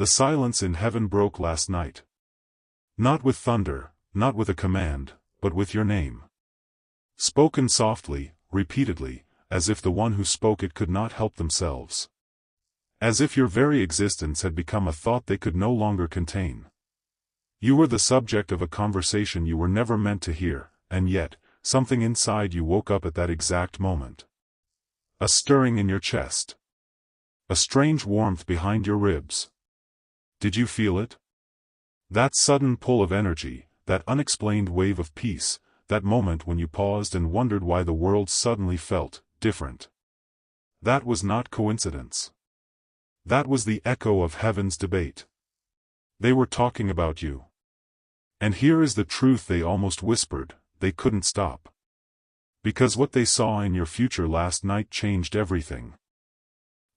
The silence in heaven broke last night. Not with thunder, not with a command, but with your name. Spoken softly, repeatedly, as if the one who spoke it could not help themselves. As if your very existence had become a thought they could no longer contain. You were the subject of a conversation you were never meant to hear, and yet, something inside you woke up at that exact moment. A stirring in your chest. A strange warmth behind your ribs. Did you feel it? That sudden pull of energy, that unexplained wave of peace, that moment when you paused and wondered why the world suddenly felt different. That was not coincidence. That was the echo of heaven's debate. They were talking about you. And here is the truth they almost whispered, they couldn't stop. Because what they saw in your future last night changed everything.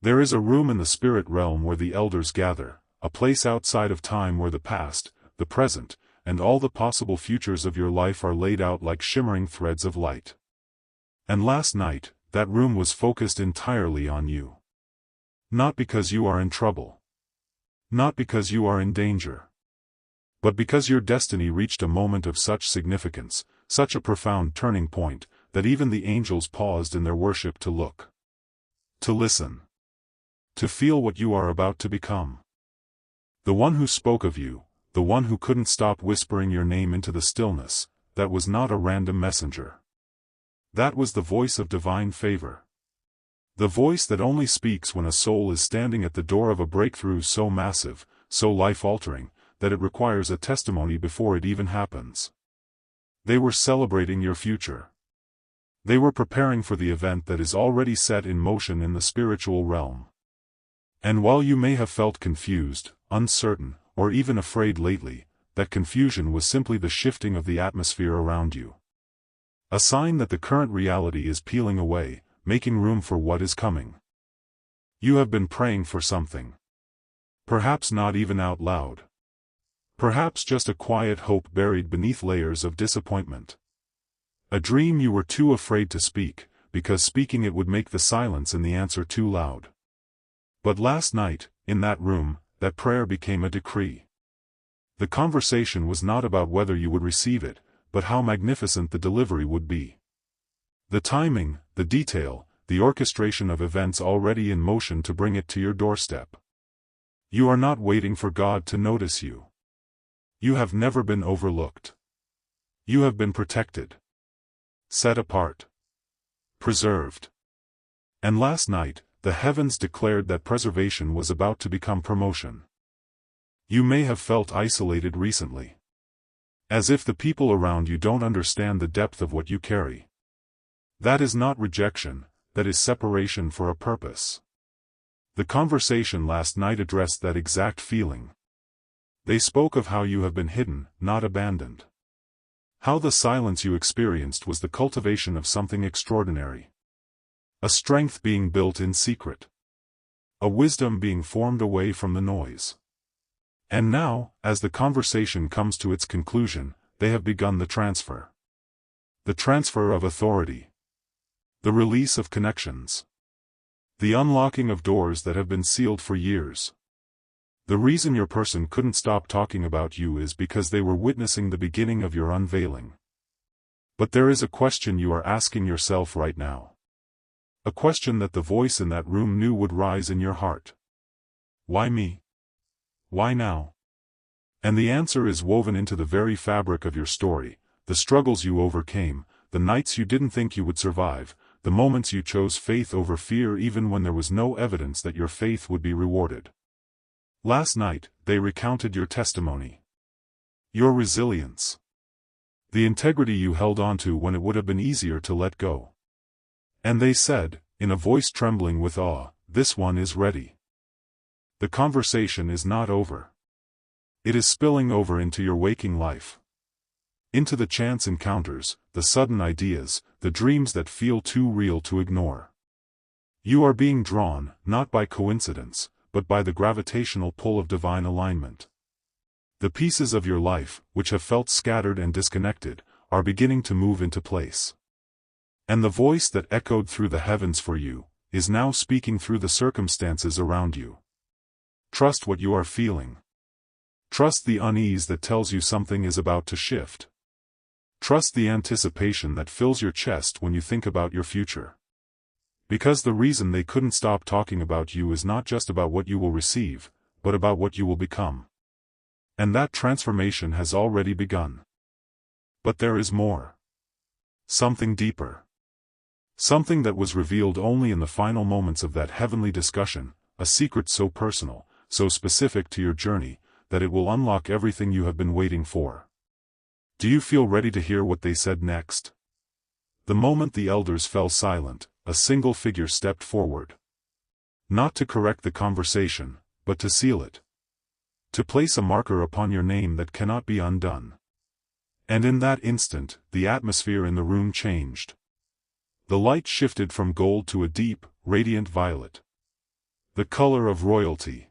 There is a room in the spirit realm where the elders gather, a place outside of time where the past, the present, and all the possible futures of your life are laid out like shimmering threads of light. And last night, that room was focused entirely on you. Not because you are in trouble. Not because you are in danger. But because your destiny reached a moment of such significance, such a profound turning point, that even the angels paused in their worship to look. To listen. To feel what you are about to become. The one who spoke of you, the one who couldn't stop whispering your name into the stillness, that was not a random messenger. That was the voice of divine favor. The voice that only speaks when a soul is standing at the door of a breakthrough so massive, so life-altering, that it requires a testimony before it even happens. They were celebrating your future. They were preparing for the event that is already set in motion in the spiritual realm. And while you may have felt confused, uncertain, or even afraid lately, that confusion was simply the shifting of the atmosphere around you. A sign that the current reality is peeling away, making room for what is coming. You have been praying for something. Perhaps not even out loud. Perhaps just a quiet hope buried beneath layers of disappointment. A dream you were too afraid to speak, because speaking it would make the silence in the answer too loud. But last night, in that room, that prayer became a decree. The conversation was not about whether you would receive it, but how magnificent the delivery would be. The timing, the detail, the orchestration of events already in motion to bring it to your doorstep. You are not waiting for God to notice you. You have never been overlooked. You have been protected. Set apart. Preserved. And last night, the heavens declared that preservation was about to become promotion. You may have felt isolated recently. As if the people around you don't understand the depth of what you carry. That is not rejection, that is separation for a purpose. The conversation last night addressed that exact feeling. They spoke of how you have been hidden, not abandoned. How the silence you experienced was the cultivation of something extraordinary. A strength being built in secret. A wisdom being formed away from the noise. And now, as the conversation comes to its conclusion, they have begun the transfer. The transfer of authority. The release of connections. The unlocking of doors that have been sealed for years. The reason your person couldn't stop talking about you is because they were witnessing the beginning of your unveiling. But there is a question you are asking yourself right now. A question that the voice in that room knew would rise in your heart. Why me? Why now? And the answer is woven into the very fabric of your story, the struggles you overcame, the nights you didn't think you would survive, the moments you chose faith over fear even when there was no evidence that your faith would be rewarded. Last night, they recounted your testimony. Your resilience. The integrity you held onto when it would have been easier to let go. And they said, in a voice trembling with awe, "This one is ready." The conversation is not over. It is spilling over into your waking life. Into the chance encounters, the sudden ideas, the dreams that feel too real to ignore. You are being drawn, not by coincidence, but by the gravitational pull of divine alignment. The pieces of your life, which have felt scattered and disconnected, are beginning to move into place. And the voice that echoed through the heavens for you, is now speaking through the circumstances around you. Trust what you are feeling. Trust the unease that tells you something is about to shift. Trust the anticipation that fills your chest when you think about your future. Because the reason they couldn't stop talking about you is not just about what you will receive, but about what you will become. And that transformation has already begun. But there is more. Something deeper. Something that was revealed only in the final moments of that heavenly discussion, a secret so personal, so specific to your journey, that it will unlock everything you have been waiting for. Do you feel ready to hear what they said next? The moment the elders fell silent, a single figure stepped forward. Not to correct the conversation, but to seal it. To place a marker upon your name that cannot be undone. And in that instant, the atmosphere in the room changed. The light shifted from gold to a deep, radiant violet. The color of royalty.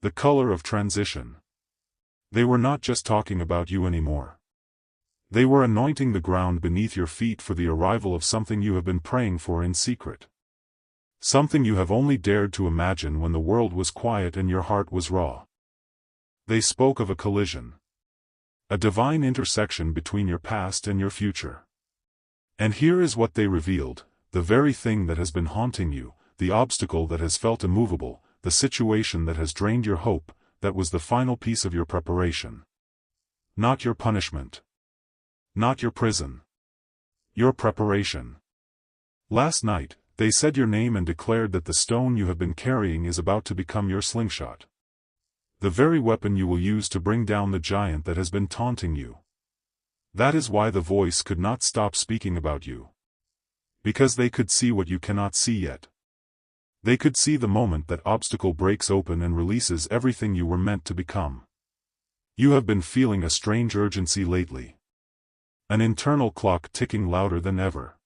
The color of transition. They were not just talking about you anymore. They were anointing the ground beneath your feet for the arrival of something you have been praying for in secret. Something you have only dared to imagine when the world was quiet and your heart was raw. They spoke of a collision. A divine intersection between your past and your future. And here is what they revealed, the very thing that has been haunting you, the obstacle that has felt immovable, the situation that has drained your hope, that was the final piece of your preparation. Not your punishment. Not your prison. Your preparation. Last night, they said your name and declared that the stone you have been carrying is about to become your slingshot. The very weapon you will use to bring down the giant that has been taunting you. That is why the voice could not stop speaking about you. Because they could see what you cannot see yet. They could see the moment that obstacle breaks open and releases everything you were meant to become. You have been feeling a strange urgency lately. An internal clock ticking louder than ever.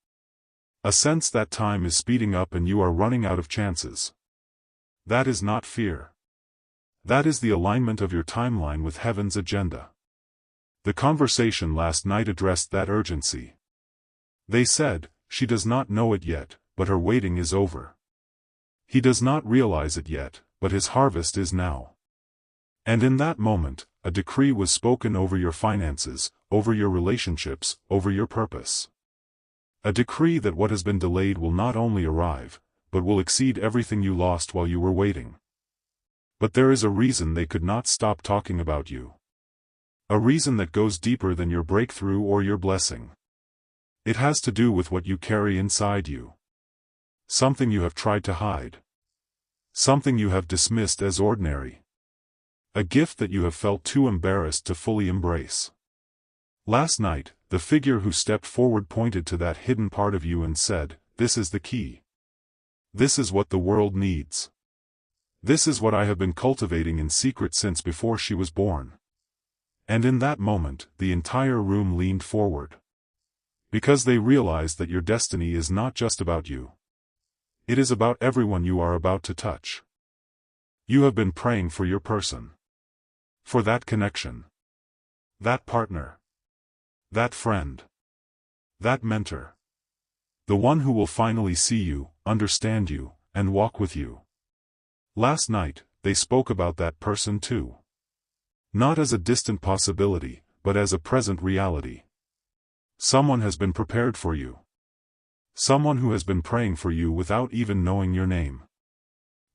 A sense that time is speeding up and you are running out of chances. That is not fear. That is the alignment of your timeline with heaven's agenda. The conversation last night addressed that urgency. They said, she does not know it yet, but her waiting is over. He does not realize it yet, but his harvest is now. And in that moment, a decree was spoken over your finances, over your relationships, over your purpose. A decree that what has been delayed will not only arrive, but will exceed everything you lost while you were waiting. But there is a reason they could not stop talking about you. A reason that goes deeper than your breakthrough or your blessing. It has to do with what you carry inside you. Something you have tried to hide. Something you have dismissed as ordinary. A gift that you have felt too embarrassed to fully embrace. Last night, the figure who stepped forward pointed to that hidden part of you and said, "This is the key. This is what the world needs. This is what I have been cultivating in secret since before she was born." And in that moment, the entire room leaned forward. Because they realized that your destiny is not just about you. It is about everyone you are about to touch. You have been praying for your person. For that connection. That partner. That friend. That mentor. The one who will finally see you, understand you, and walk with you. Last night, they spoke about that person too. Not as a distant possibility, but as a present reality. Someone has been prepared for you. Someone who has been praying for you without even knowing your name.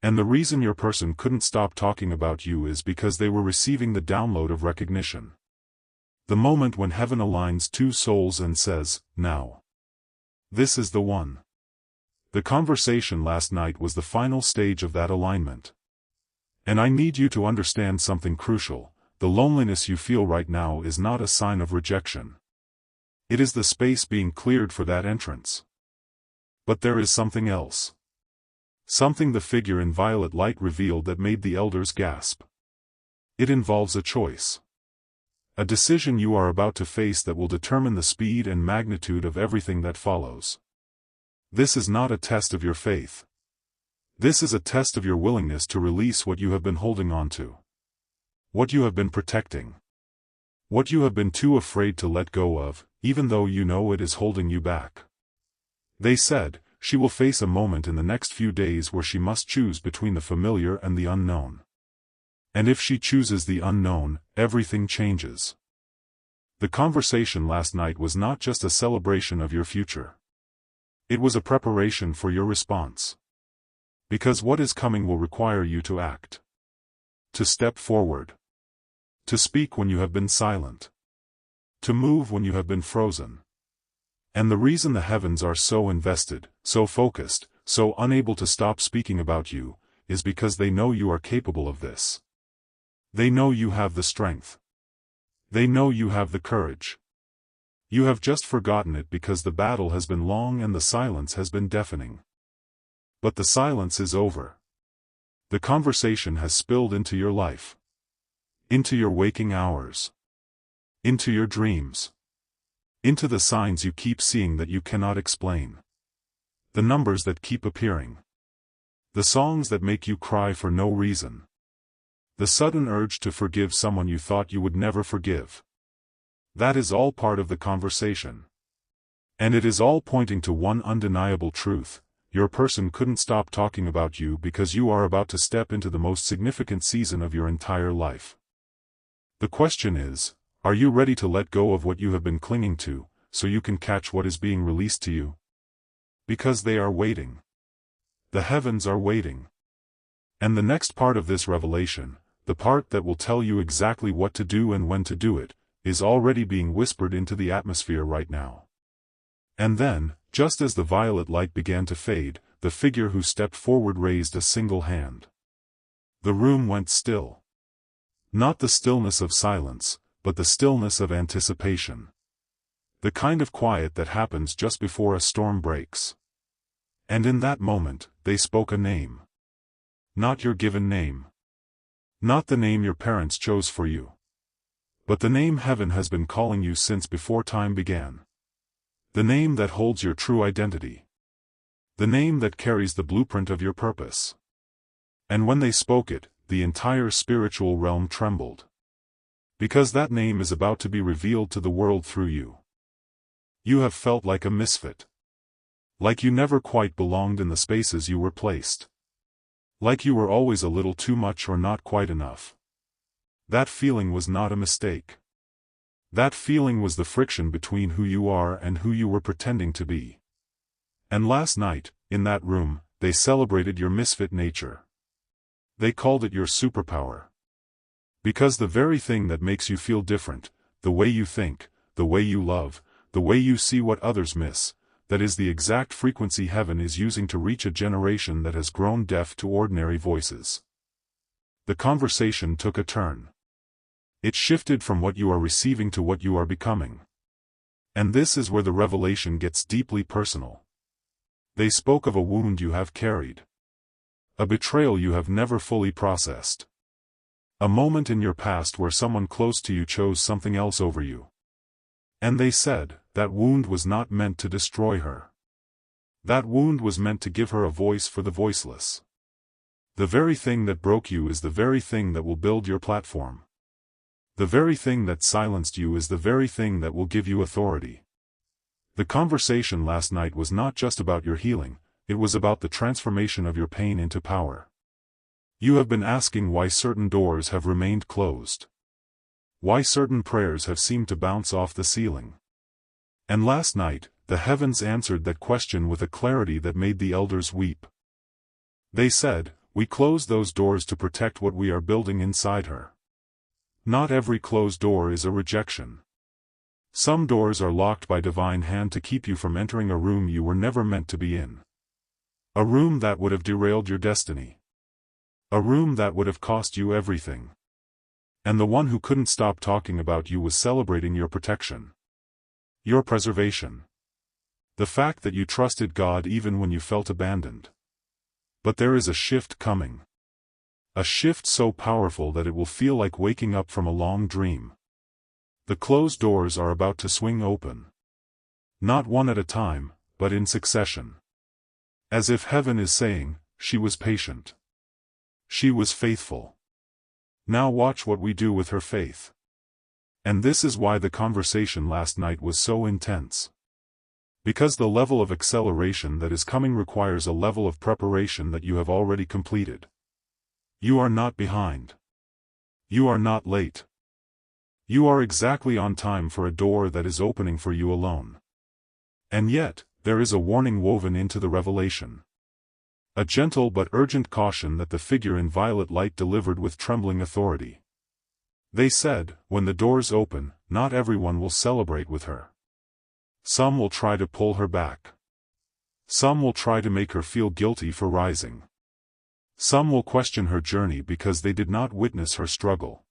And the reason your person couldn't stop talking about you is because they were receiving the download of recognition. The moment when heaven aligns two souls and says, "Now. This is the one." The conversation last night was the final stage of that alignment. And I need you to understand something crucial. The loneliness you feel right now is not a sign of rejection. It is the space being cleared for that entrance. But there is something else. Something the figure in violet light revealed that made the elders gasp. It involves a choice. A decision you are about to face that will determine the speed and magnitude of everything that follows. This is not a test of your faith. This is a test of your willingness to release what you have been holding on to. What you have been protecting. What you have been too afraid to let go of, even though you know it is holding you back. They said, she will face a moment in the next few days where she must choose between the familiar and the unknown. And if she chooses the unknown, everything changes. The conversation last night was not just a celebration of your future. It was a preparation for your response. Because what is coming will require you to act. To step forward. To speak when you have been silent. To move when you have been frozen. And the reason the heavens are so invested, so focused, so unable to stop speaking about you, is because they know you are capable of this. They know you have the strength. They know you have the courage. You have just forgotten it because the battle has been long and the silence has been deafening. But the silence is over. The conversation has spilled into your life. Into your waking hours. Into your dreams. Into the signs you keep seeing that you cannot explain. The numbers that keep appearing. The songs that make you cry for no reason. The sudden urge to forgive someone you thought you would never forgive. That is all part of the conversation. And it is all pointing to one undeniable truth: your person couldn't stop talking about you because you are about to step into the most significant season of your entire life. The question is, are you ready to let go of what you have been clinging to, so you can catch what is being released to you? Because they are waiting. The heavens are waiting. And the next part of this revelation, the part that will tell you exactly what to do and when to do it, is already being whispered into the atmosphere right now. And then, just as the violet light began to fade, the figure who stepped forward raised a single hand. The room went still. Not the stillness of silence, but the stillness of anticipation. The kind of quiet that happens just before a storm breaks. And in that moment, they spoke a name. Not your given name. Not the name your parents chose for you. But the name heaven has been calling you since before time began. The name that holds your true identity. The name that carries the blueprint of your purpose. And when they spoke it, the entire spiritual realm trembled. Because that name is about to be revealed to the world through you. You have felt like a misfit. Like you never quite belonged in the spaces you were placed. Like you were always a little too much or not quite enough. That feeling was not a mistake. That feeling was the friction between who you are and who you were pretending to be. And last night, in that room, they celebrated your misfit nature. They called it your superpower. Because the very thing that makes you feel different, the way you think, the way you love, the way you see what others miss, that is the exact frequency heaven is using to reach a generation that has grown deaf to ordinary voices. The conversation took a turn. It shifted from what you are receiving to what you are becoming. And this is where the revelation gets deeply personal. They spoke of a wound you have carried. A betrayal you have never fully processed. A moment in your past where someone close to you chose something else over you. And they said, that wound was not meant to destroy her. That wound was meant to give her a voice for the voiceless. The very thing that broke you is the very thing that will build your platform. The very thing that silenced you is the very thing that will give you authority. The conversation last night was not just about your healing, it was about the transformation of your pain into power. You have been asking why certain doors have remained closed. Why certain prayers have seemed to bounce off the ceiling. And last night, the heavens answered that question with a clarity that made the elders weep. They said, we close those doors to protect what we are building inside her. Not every closed door is a rejection. Some doors are locked by divine hand to keep you from entering a room you were never meant to be in. A room that would have derailed your destiny. A room that would have cost you everything. And the one who couldn't stop talking about you was celebrating your protection. Your preservation. The fact that you trusted God even when you felt abandoned. But there is a shift coming. A shift so powerful that it will feel like waking up from a long dream. The closed doors are about to swing open. Not one at a time, but in succession. As if heaven is saying, she was patient. She was faithful. Now watch what we do with her faith. And this is why the conversation last night was so intense. Because the level of acceleration that is coming requires a level of preparation that you have already completed. You are not behind. You are not late. You are exactly on time for a door that is opening for you alone. And yet, there is a warning woven into the revelation. A gentle but urgent caution that the figure in violet light delivered with trembling authority. They said, when the doors open, not everyone will celebrate with her. Some will try to pull her back. Some will try to make her feel guilty for rising. Some will question her journey because they did not witness her struggle.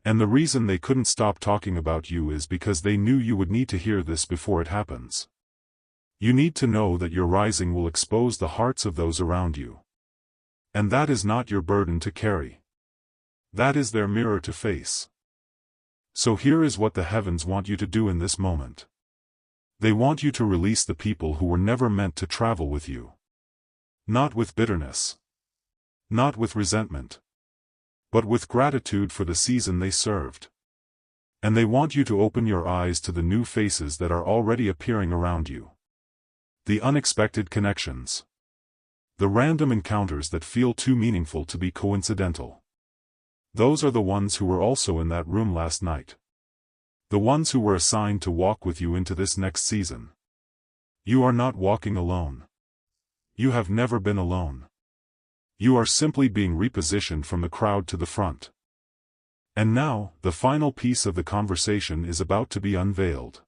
And the reason they couldn't stop talking about you is because they knew you would need to hear this before it happens. You need to know that your rising will expose the hearts of those around you. And that is not your burden to carry. That is their mirror to face. So here is what the heavens want you to do in this moment. They want you to release the people who were never meant to travel with you. Not with bitterness. Not with resentment. But with gratitude for the season they served. And they want you to open your eyes to the new faces that are already appearing around you. The unexpected connections. The random encounters that feel too meaningful to be coincidental. Those are the ones who were also in that room last night. The ones who were assigned to walk with you into this next season. You are not walking alone. You have never been alone. You are simply being repositioned from the crowd to the front. And now, the final piece of the conversation is about to be unveiled.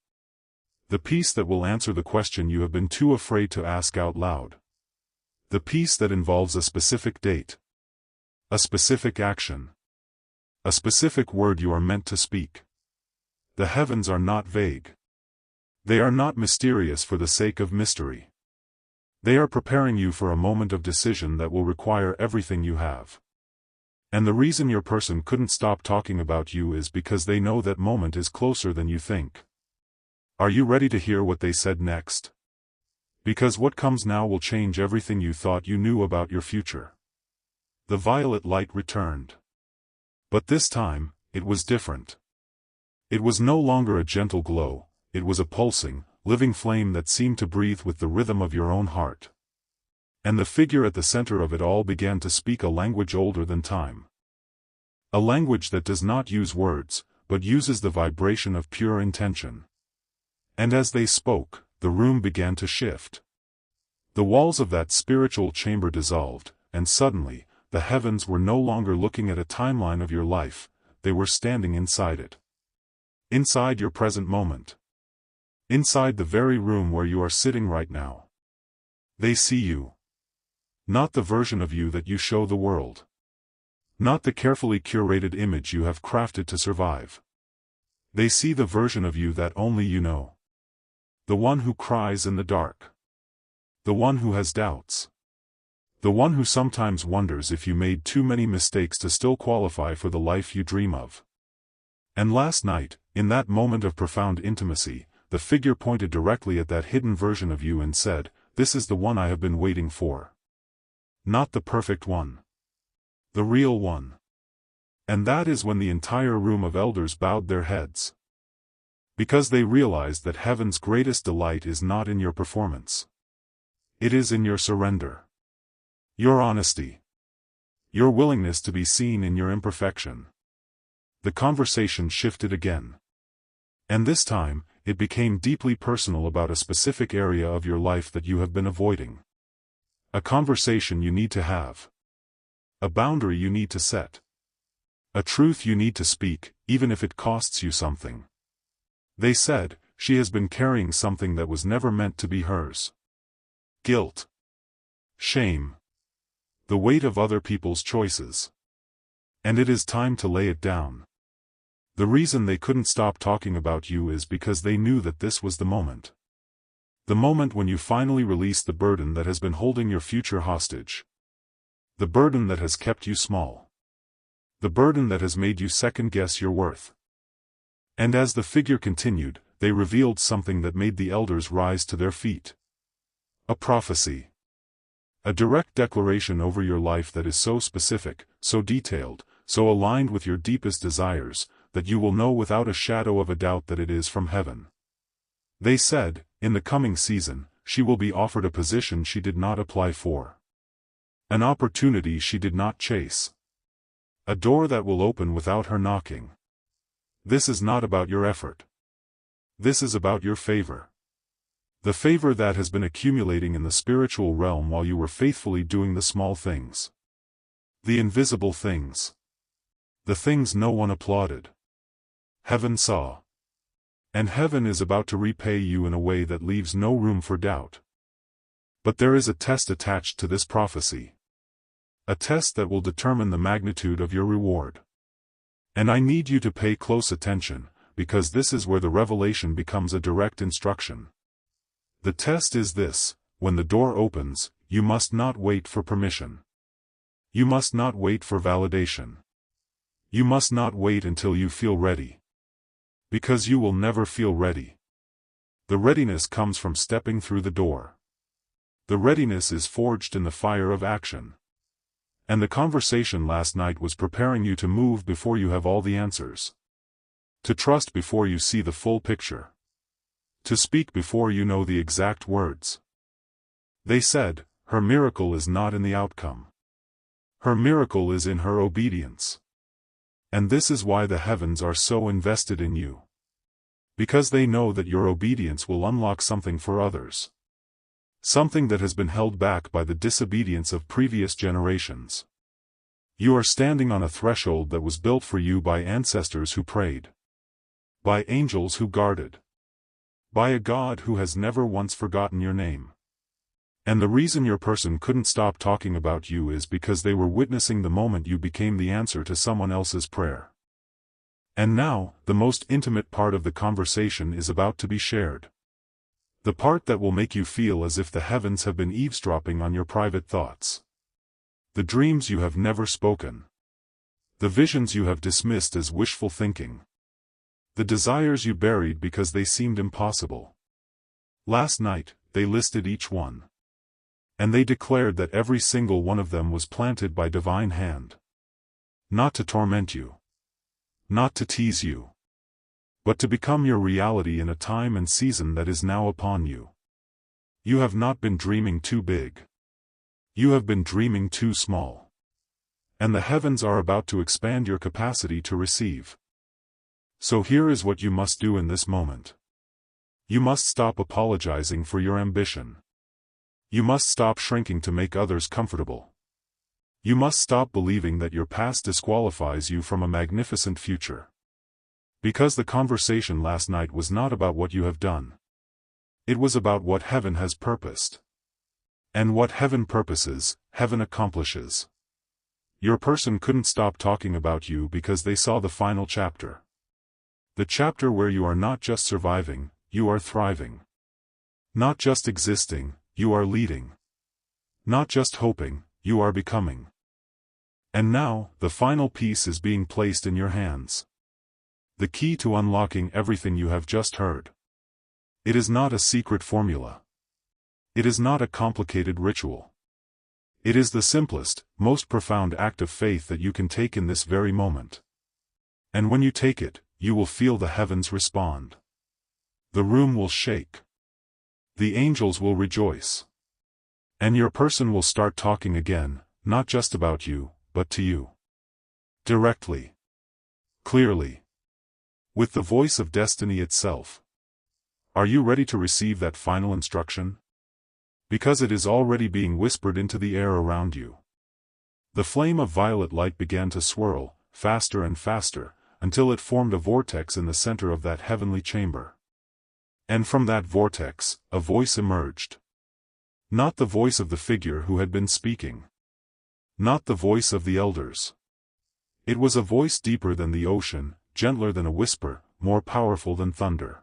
The piece that will answer the question you have been too afraid to ask out loud. The piece that involves a specific date. A specific action. A specific word you are meant to speak. The heavens are not vague. They are not mysterious for the sake of mystery. They are preparing you for a moment of decision that will require everything you have. And the reason your person couldn't stop talking about you is because they know that moment is closer than you think. Are you ready to hear what they said next? Because what comes now will change everything you thought you knew about your future. The violet light returned. But this time, it was different. It was no longer a gentle glow, it was a pulsing, living flame that seemed to breathe with the rhythm of your own heart. And the figure at the center of it all began to speak a language older than time. A language that does not use words, but uses the vibration of pure intention. And as they spoke, the room began to shift. The walls of that spiritual chamber dissolved, and suddenly, the heavens were no longer looking at a timeline of your life, they were standing inside it. Inside your present moment. Inside the very room where you are sitting right now. They see you. Not the version of you that you show the world. Not the carefully curated image you have crafted to survive. They see the version of you that only you know. The one who cries in the dark. The one who has doubts. The one who sometimes wonders if you made too many mistakes to still qualify for the life you dream of. And last night, in that moment of profound intimacy, the figure pointed directly at that hidden version of you and said, "This is the one I have been waiting for. Not the perfect one. The real one." And that is when the entire room of elders bowed their heads. Because they realized that heaven's greatest delight is not in your performance. It is in your surrender. Your honesty. Your willingness to be seen in your imperfection. The conversation shifted again. And this time, it became deeply personal about a specific area of your life that you have been avoiding. A conversation you need to have. A boundary you need to set. A truth you need to speak, even if it costs you something. They said, she has been carrying something that was never meant to be hers. Guilt. Shame. The weight of other people's choices. And it is time to lay it down. The reason they couldn't stop talking about you is because they knew that this was the moment. The moment when you finally release the burden that has been holding your future hostage. The burden that has kept you small. The burden that has made you second-guess your worth. And as the figure continued, they revealed something that made the elders rise to their feet. A prophecy. A direct declaration over your life that is so specific, so detailed, so aligned with your deepest desires, that you will know without a shadow of a doubt that it is from heaven. They said, in the coming season, she will be offered a position she did not apply for. An opportunity she did not chase. A door that will open without her knocking. This is not about your effort. This is about your favor. The favor that has been accumulating in the spiritual realm while you were faithfully doing the small things. The invisible things. The things no one applauded. Heaven saw. And heaven is about to repay you in a way that leaves no room for doubt. But there is a test attached to this prophecy. A test that will determine the magnitude of your reward. And I need you to pay close attention, because this is where the revelation becomes a direct instruction. The test is this: when the door opens, you must not wait for permission. You must not wait for validation. You must not wait until you feel ready. Because you will never feel ready. The readiness comes from stepping through the door. The readiness is forged in the fire of action. And the conversation last night was preparing you to move before you have all the answers. To trust before you see the full picture. To speak before you know the exact words. They said, her miracle is not in the outcome. Her miracle is in her obedience. And this is why the heavens are so invested in you. Because they know that your obedience will unlock something for others. Something that has been held back by the disobedience of previous generations. You are standing on a threshold that was built for you by ancestors who prayed. By angels who guarded. By a God who has never once forgotten your name. And the reason your person couldn't stop talking about you is because they were witnessing the moment you became the answer to someone else's prayer. And now, the most intimate part of the conversation is about to be shared. The part that will make you feel as if the heavens have been eavesdropping on your private thoughts. The dreams you have never spoken. The visions you have dismissed as wishful thinking. The desires you buried because they seemed impossible. Last night, they listed each one. And they declared that every single one of them was planted by divine hand. Not to torment you. Not to tease you. But to become your reality in a time and season that is now upon you. You have not been dreaming too big. You have been dreaming too small. And the heavens are about to expand your capacity to receive. So here is what you must do in this moment. You must stop apologizing for your ambition. You must stop shrinking to make others comfortable. You must stop believing that your past disqualifies you from a magnificent future. Because the conversation last night was not about what you have done. It was about what heaven has purposed. And what heaven purposes, heaven accomplishes. Your person couldn't stop talking about you because they saw the final chapter. The chapter where you are not just surviving, you are thriving. Not just existing, you are leading. Not just hoping, you are becoming. And now, the final piece is being placed in your hands. The key to unlocking everything you have just heard. It is not a secret formula. It is not a complicated ritual. It is the simplest, most profound act of faith that you can take in this very moment. And when you take it, you will feel the heavens respond. The room will shake. The angels will rejoice. And your person will start talking again, not just about you, but to you. Directly. Clearly. With the voice of destiny itself. Are you ready to receive that final instruction? Because it is already being whispered into the air around you. The flame of violet light began to swirl, faster and faster, until it formed a vortex in the center of that heavenly chamber. And from that vortex, a voice emerged. Not the voice of the figure who had been speaking. Not the voice of the elders. It was a voice deeper than the ocean, gentler than a whisper, more powerful than thunder.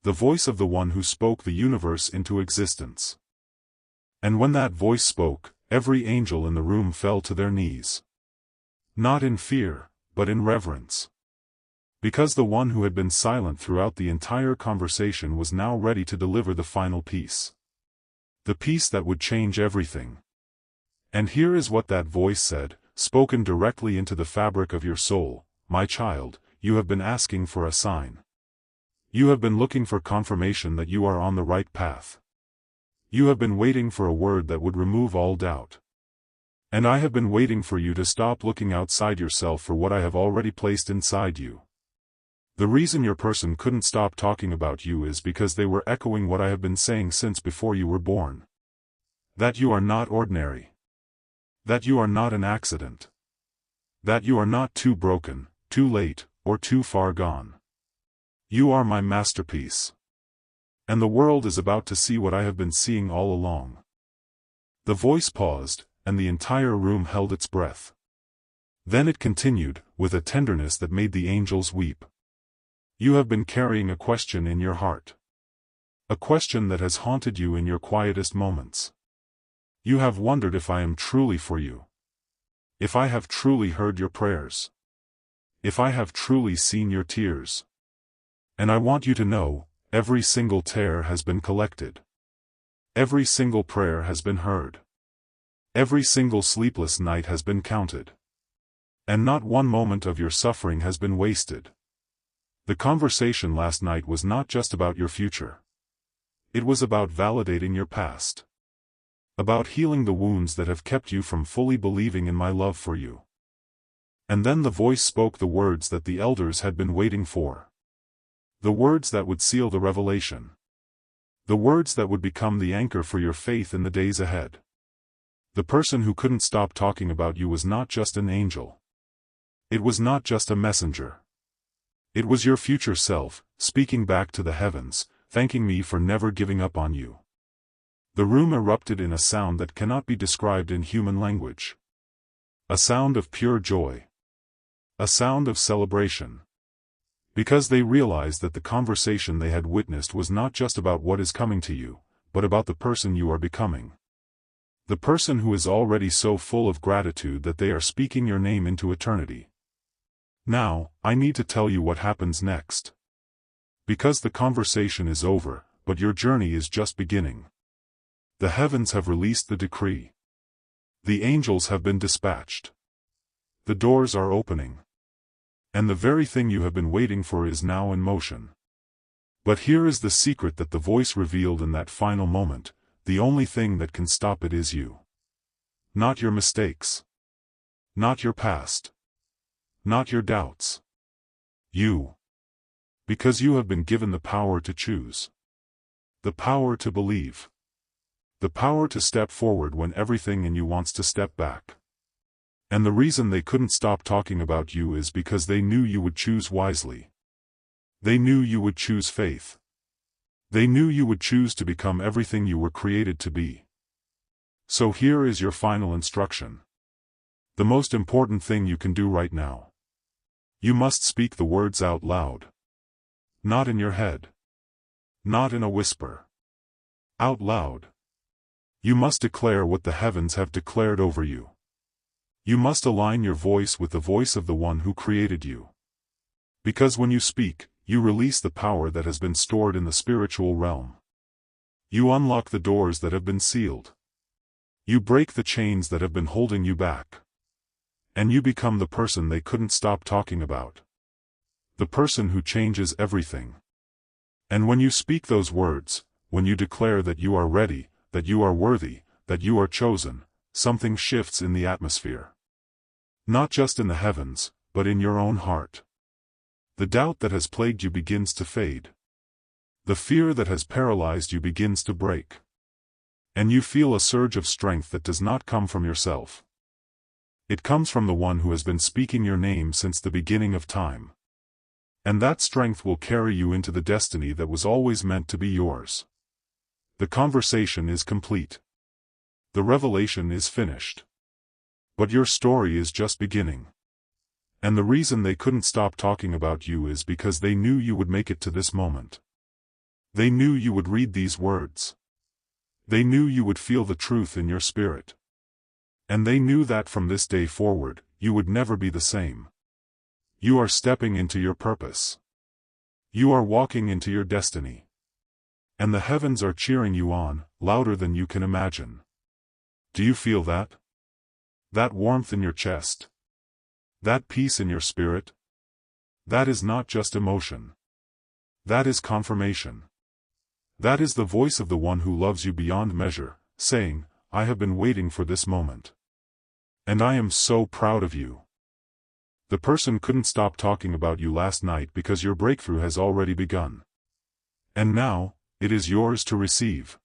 The voice of the one who spoke the universe into existence. And when that voice spoke, every angel in the room fell to their knees. Not in fear, but in reverence. Because the one who had been silent throughout the entire conversation was now ready to deliver the final piece. The piece that would change everything. And here is what that voice said, spoken directly into the fabric of your soul. My child, you have been asking for a sign. You have been looking for confirmation that you are on the right path. You have been waiting for a word that would remove all doubt. And I have been waiting for you to stop looking outside yourself for what I have already placed inside you. The reason your person couldn't stop talking about you is because they were echoing what I have been saying since before you were born. That you are not ordinary. That you are not an accident. That you are not too broken, too late, or too far gone. You are my masterpiece. And the world is about to see what I have been seeing all along. The voice paused, and the entire room held its breath. Then it continued, with a tenderness that made the angels weep. You have been carrying a question in your heart. A question that has haunted you in your quietest moments. You have wondered if I am truly for you. If I have truly heard your prayers. If I have truly seen your tears. And I want you to know, every single tear has been collected. Every single prayer has been heard. Every single sleepless night has been counted. And not one moment of your suffering has been wasted. The conversation last night was not just about your future. It was about validating your past. About healing the wounds that have kept you from fully believing in my love for you. And then the voice spoke the words that the elders had been waiting for. The words that would seal the revelation. The words that would become the anchor for your faith in the days ahead. The person who couldn't stop talking about you was not just an angel. It was not just a messenger. It was your future self, speaking back to the heavens, thanking me for never giving up on you. The room erupted in a sound that cannot be described in human language. A sound of pure joy. A sound of celebration. Because they realized that the conversation they had witnessed was not just about what is coming to you, but about the person you are becoming. The person who is already so full of gratitude that they are speaking your name into eternity. Now, I need to tell you what happens next. Because the conversation is over, but your journey is just beginning. The heavens have released the decree. The angels have been dispatched. The doors are opening. And the very thing you have been waiting for is now in motion. But here is the secret that the voice revealed in that final moment: the only thing that can stop it is you. Not your mistakes. Not your past. Not your doubts. You. Because you have been given the power to choose. The power to believe. The power to step forward when everything in you wants to step back. And the reason they couldn't stop talking about you is because they knew you would choose wisely. They knew you would choose faith. They knew you would choose to become everything you were created to be. So here is your final instruction. The most important thing you can do right now. You must speak the words out loud. Not in your head. Not in a whisper. Out loud. You must declare what the heavens have declared over you. You must align your voice with the voice of the one who created you. Because when you speak, you release the power that has been stored in the spiritual realm. You unlock the doors that have been sealed. You break the chains that have been holding you back. And you become the person they couldn't stop talking about. The person who changes everything. And when you speak those words, when you declare that you are ready, that you are worthy, that you are chosen, something shifts in the atmosphere. Not just in the heavens, but in your own heart. The doubt that has plagued you begins to fade. The fear that has paralyzed you begins to break. And you feel a surge of strength that does not come from yourself. It comes from the one who has been speaking your name since the beginning of time. And that strength will carry you into the destiny that was always meant to be yours. The conversation is complete. The revelation is finished. But your story is just beginning. And the reason they couldn't stop talking about you is because they knew you would make it to this moment. They knew you would read these words. They knew you would feel the truth in your spirit. And they knew that from this day forward, you would never be the same. You are stepping into your purpose. You are walking into your destiny. And the heavens are cheering you on, louder than you can imagine. Do you feel that? That warmth in your chest? That peace in your spirit? That is not just emotion. That is confirmation. That is the voice of the one who loves you beyond measure, saying, I have been waiting for this moment. And I am so proud of you. The person couldn't stop talking about you last night because your breakthrough has already begun. And now, it is yours to receive.